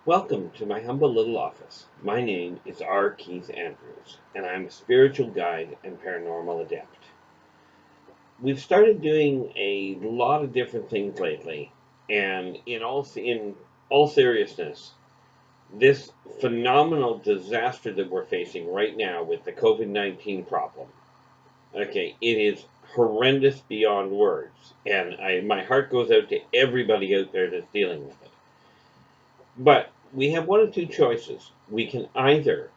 Welcome to my humble little office. My name is R. Keith Andrews, and I'm a spiritual guide and paranormal adept. We've started doing a lot of different things lately, and in all seriousness, this phenomenal disaster that we're facing right now with the COVID-19 problem, okay, it is horrendous beyond words, and my heart goes out to everybody out there that's dealing with it. But we have one of two choices. We can either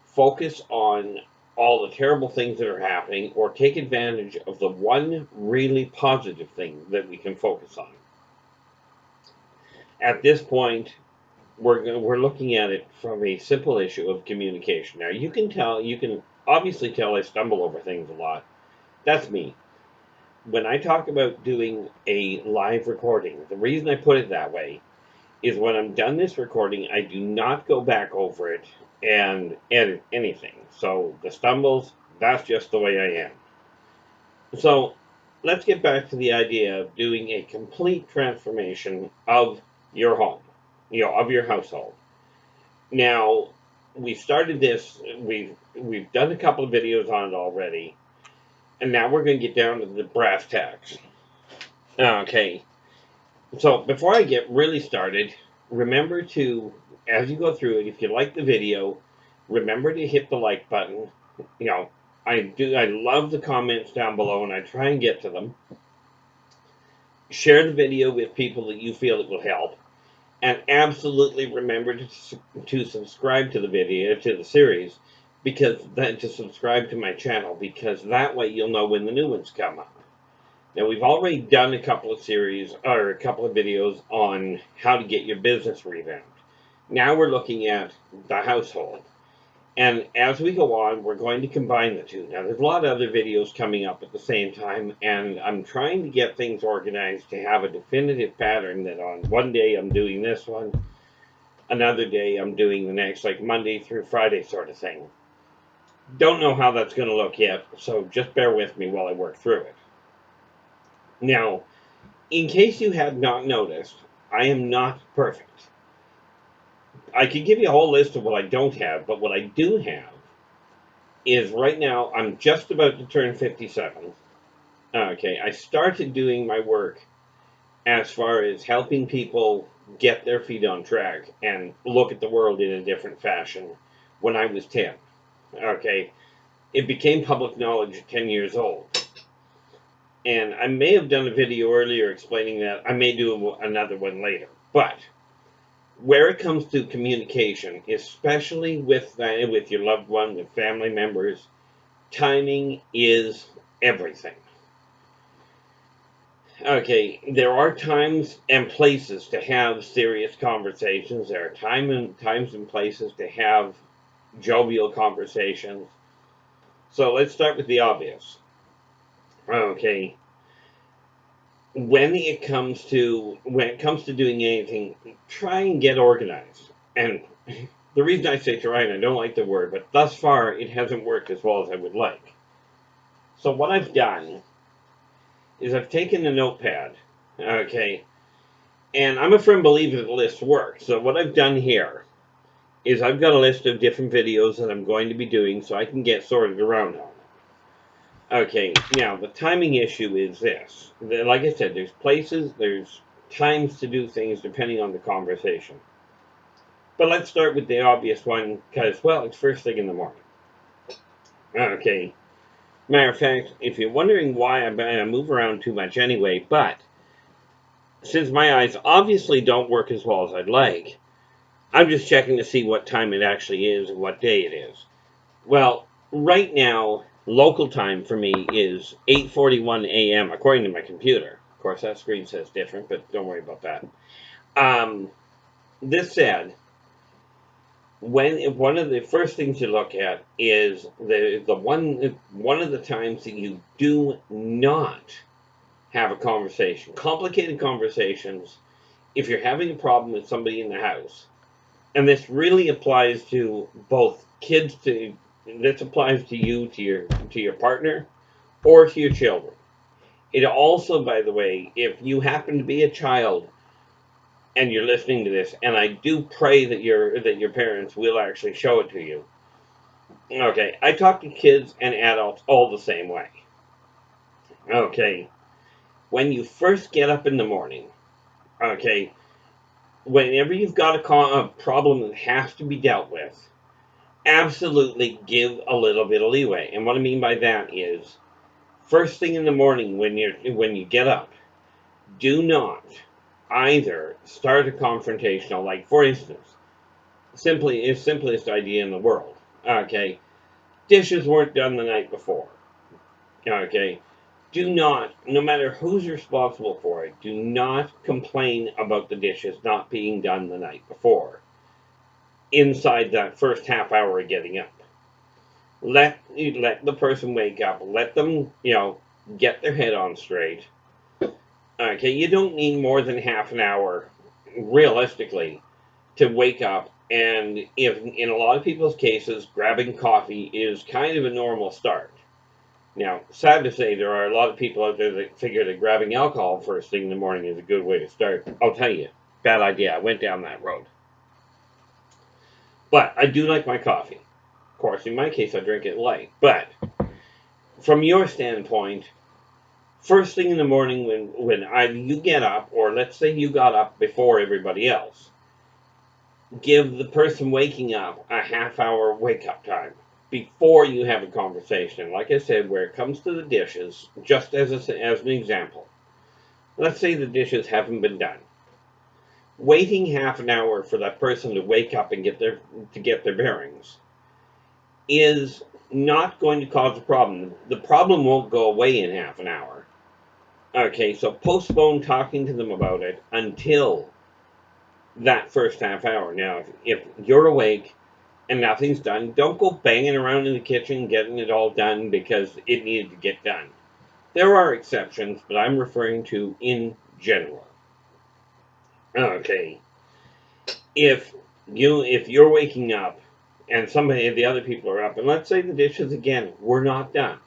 focus on all the terrible things that are happening or take advantage of the one really positive thing that we can focus on. At this point, we're looking at it from a simple issue of communication. Now, you can obviously tell I stumble over things a lot. That's me. When I talk about doing a live recording, the reason I put it that way is when I'm done this recording, I do not go back over it and edit anything. So the stumbles, that's just the way I am. So let's get back to the idea of doing a complete transformation of your home, of your household. Now, we started this, we've done a couple of videos on it already, and now we're going to get down to the brass tacks. Okay, so before I get really started, remember to, as you go through it, if you like the video, remember to hit the like button. You know, I love the comments down below, and I try and get to them. Share the video with people that you feel it will help, and absolutely remember to subscribe to the video, to the series, to subscribe to my channel, because that way you'll know when the new ones come up. Now, we've already done a couple of series, or a couple of videos on how to get your business revamped. Now we're looking at the household. And as we go on, we're going to combine the two. Now, there's a lot of other videos coming up at the same time, and I'm trying to get things organized to have a definitive pattern that on one day I'm doing this one, another day I'm doing the next, like Monday through Friday sort of thing. Don't know how that's going to look yet, so just bear with me while I work through it. Now, in case you had not noticed, I am not perfect. I could give you a whole list of what I don't have, but what I do have is right now I'm just about to turn 57. Okay, I started doing my work as far as helping people get their feet on track and look at the world in a different fashion when I was 10. Okay, it became public knowledge at 10 years old. And I may have done a video earlier explaining that. I may do another one later. But where it comes to communication, especially with your loved one, with family members, timing is everything. Okay, there are times and places to have serious conversations. There are times and places to have jovial conversations. So let's start with the obvious. Okay, when it comes to doing anything, try and get organized. And the reason I say try, and I don't like the word, but thus far it hasn't worked as well as I would like. So what I've done is I've taken a notepad, okay, and I'm a firm believer that lists work. So what I've done here is I've got a list of different videos that I'm going to be doing so I can get sorted around on it. Okay, now the timing issue is this. Like I said, there's times to do things depending on the conversation. But let's start with the obvious one because, well, it's first thing in the morning. Okay, matter of fact, if you're wondering why I move around too much anyway, but since my eyes obviously don't work as well as I'd like, I'm just checking to see what time it actually is and what day it is. Well, right now, local time for me is 8:41 a.m. according to my computer. Of course, that screen says different, but don't worry about that. This said, one of the first things you look at is one of the times that you do not have a conversation, complicated conversations. If you're having a problem with somebody in the house, and this really applies to both kids this applies to you, to your partner, or to your children. It also, by the way, if you happen to be a child and you're listening to this, and I do pray that your parents will actually show it to you. Okay, I talk to kids and adults all the same way. Okay, when you first get up in the morning, okay, whenever you've got a problem that has to be dealt with, absolutely give a little bit of leeway. And what I mean by that is, first thing in the morning when you get up, do not either start a confrontational, like for instance, simplest idea in the world. Okay, dishes weren't done the night before. Okay, do not, no matter who's responsible for it, do not complain about the dishes not being done the night before. Inside that first half hour of getting up, let the person wake up. Let them, get their head on straight. Okay, you don't need more than half an hour, realistically, to wake up. And if in a lot of people's cases, grabbing coffee is kind of a normal start. Now, sad to say, there are a lot of people out there that figure that grabbing alcohol first thing in the morning is a good way to start. I'll tell you, bad idea. I went down that road. But I do like my coffee. Of course, in my case, I drink it light. But from your standpoint, first thing in the morning when either you get up, or let's say you got up before everybody else, give the person waking up a half hour wake up time before you have a conversation. Like I said, where it comes to the dishes, just as an example, let's say the dishes haven't been done. Waiting half an hour for that person to wake up and get their bearings is not going to cause a problem. The problem won't go away in half an hour. Okay, so postpone talking to them about it until that first half hour. Now, if you're awake and nothing's done, don't go banging around in the kitchen getting it all done because it needed to get done. There are exceptions, but I'm referring to in general. Okay, if you're waking up and somebody the other people are up, and let's say the dishes again were not done.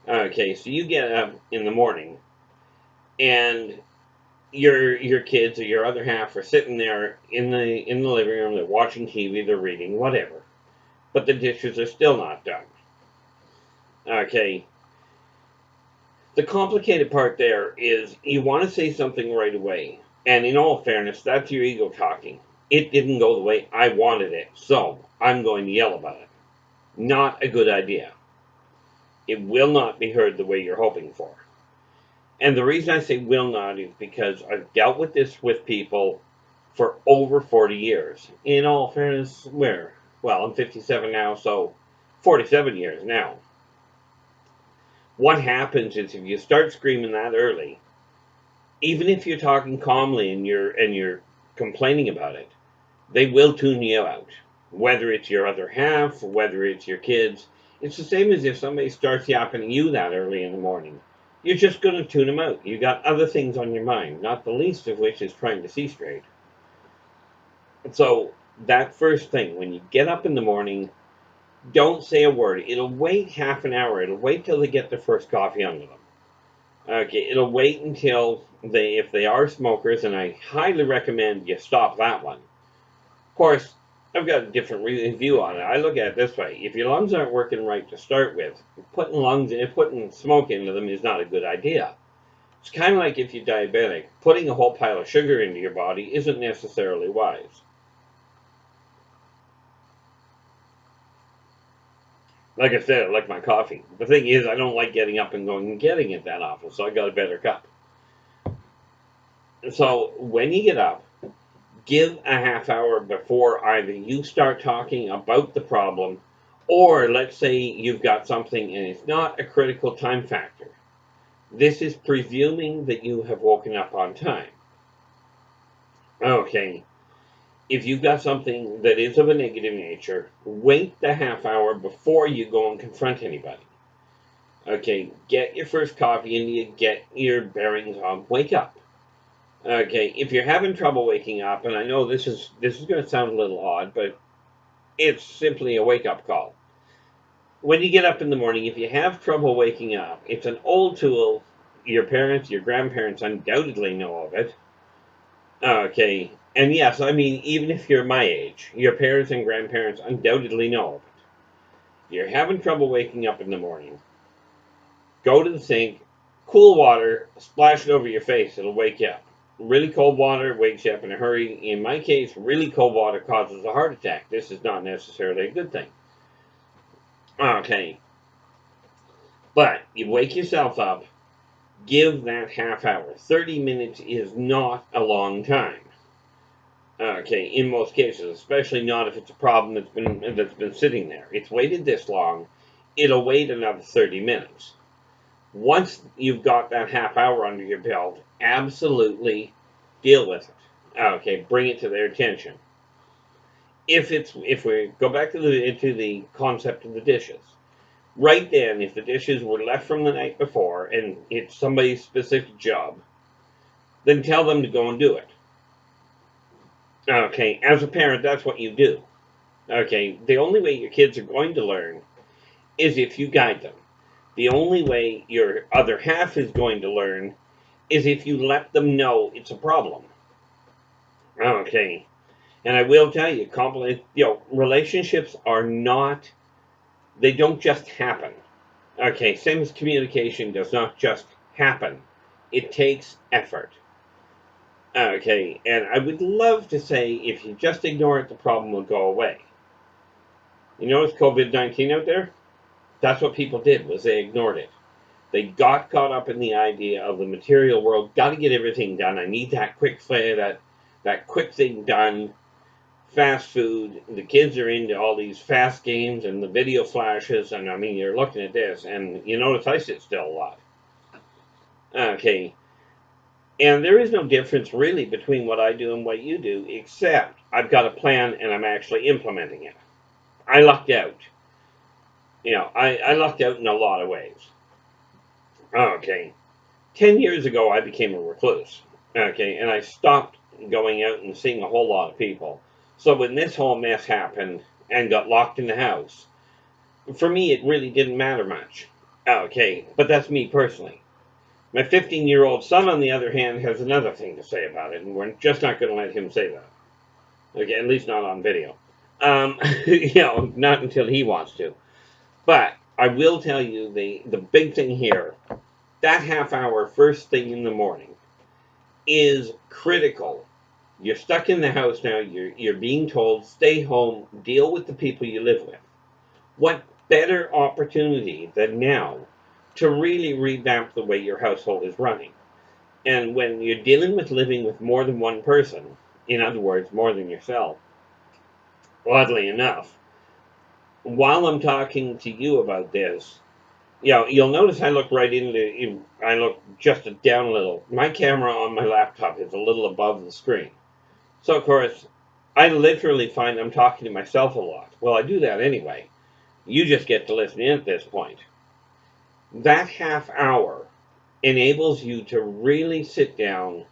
Okay, so you get up in the morning and your kids or your other half are sitting there in the living room, they're watching TV, they're reading, whatever. But the dishes are still not done. Okay. The complicated part there is you want to say something right away. And in all fairness, that's your ego talking. It didn't go the way I wanted it, so I'm going to yell about it. Not a good idea. It will not be heard the way you're hoping for. And the reason I say will not is because I've dealt with this with people for over 40 years. In all fairness, well, I'm 57 now, so 47 years now. What happens is if you start screaming that early, even if you're talking calmly and you're complaining about it, they will tune you out. Whether it's your other half, whether it's your kids, it's the same as if somebody starts yapping at you that early in the morning. You're just going to tune them out. You got other things on your mind, not the least of which is trying to see straight. So that first thing, when you get up in the morning, don't say a word. It'll wait half an hour. It'll wait till they get their first coffee under them. Okay, it'll wait until if they are smokers, and I highly recommend you stop that one. Of course, I've got a different view on it. I look at it this way: if your lungs aren't working right to start with, putting smoke into them is not a good idea. It's kind of like if you're diabetic, putting a whole pile of sugar into your body isn't necessarily wise. Like I said, I like my coffee. The thing is, I don't like getting up and going and getting it that often, so I got a better cup. So when you get up, give a half hour before either you start talking about the problem, or let's say you've got something and it's not a critical time factor. This is presuming that you have woken up on time. Okay, if you've got something that is of a negative nature, wait the half hour before you go and confront anybody. Okay, get your first coffee and you get your bearings on, wake up. Okay, if you're having trouble waking up, and I know this is going to sound a little odd, but it's simply a wake-up call. When you get up in the morning, if you have trouble waking up, it's an old tool. Your parents, your grandparents undoubtedly know of it. Okay, and yes, I mean, even if you're my age, your parents and grandparents undoubtedly know of it. You're having trouble waking up in the morning. Go to the sink, cool water, splash it over your face, it'll wake you up. Really cold water wakes you up in a hurry. In my case, really cold water causes a heart attack. This is not necessarily a good thing. Okay, but you wake yourself up, give that half hour. 30 minutes is not a long time. Okay, in most cases, especially not if it's a problem that's been sitting there. It's waited this long, it'll wait another 30 minutes. Once you've got that half hour under your belt, absolutely deal with it. Okay, bring it to their attention. If we go back to the concept of the dishes, right then, if the dishes were left from the night before and it's somebody's specific job, then tell them to go and do it. Okay, as a parent, that's what you do. Okay, the only way your kids are going to learn is if you guide them. The only way your other half is going to learn is if you let them know it's a problem. Okay, and I will tell you, relationships are not, they don't just happen. Okay, same as communication does not just happen, it takes effort. Okay, and I would love to say if you just ignore it, the problem will go away. You notice COVID-19 out there? That's what people did, was they ignored it. They got caught up in the idea of the material world. Got to get everything done. I need that quick that quick thing done. Fast food. The kids are into all these fast games and the video flashes. And I mean, you're looking at this, and you notice I sit still a lot. Okay, and there is no difference really between what I do and what you do, except I've got a plan and I'm actually implementing it. I lucked out. I lucked out in a lot of ways. Okay, 10 years ago, I became a recluse. Okay, and I stopped going out and seeing a whole lot of people. So when this whole mess happened and got locked in the house, for me, it really didn't matter much. Okay, but that's me personally. My 15-year-old son, on the other hand, has another thing to say about it, and we're just not going to let him say that. Okay, at least not on video. Not until he wants to. But I will tell you the big thing here, that half hour first thing in the morning is critical. You're stuck in the house now. You're being told, stay home, deal with the people you live with. What better opportunity than now to really revamp the way your household is running? And when you're dealing with living with more than one person, in other words, more than yourself, oddly enough, while I'm talking to you about this, you'll notice I look just down a little. My camera on my laptop is a little above the screen. So, of course, I literally find I'm talking to myself a lot. Well, I do that anyway. You just get to listen in at this point. That half hour enables you to really sit down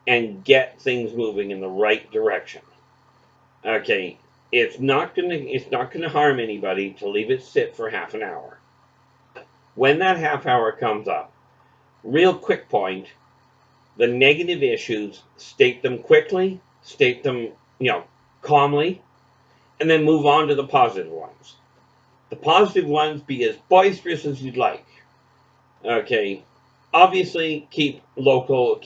and get things moving in the right direction. Okay, it's not gonna harm anybody to leave it sit for half an hour. When that half hour comes up, real quick point, the negative issues, state them quickly, state them, calmly, and then move on to the positive ones. The positive ones, be as boisterous as you'd like. Okay, obviously keep local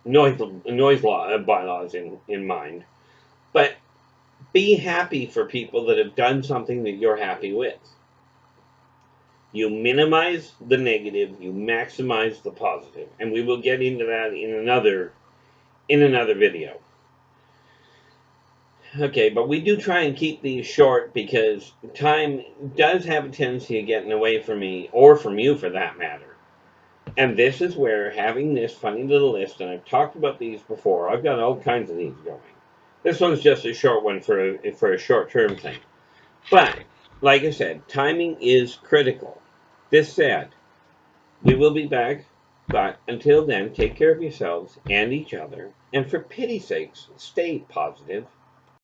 noise bylaws in mind, but be happy for people that have done something that you're happy with. You minimize the negative, you maximize the positive, and we will get into that in another video. Okay, but we do try and keep these short because time does have a tendency of getting away from me, or from you for that matter. And this is where having this funny little list, and I've talked about these before, I've got all kinds of these going. This one's just a short one for a short-term thing. But, like I said, timing is critical. This said, we will be back, but until then, take care of yourselves and each other, and for pity's sakes, stay positive.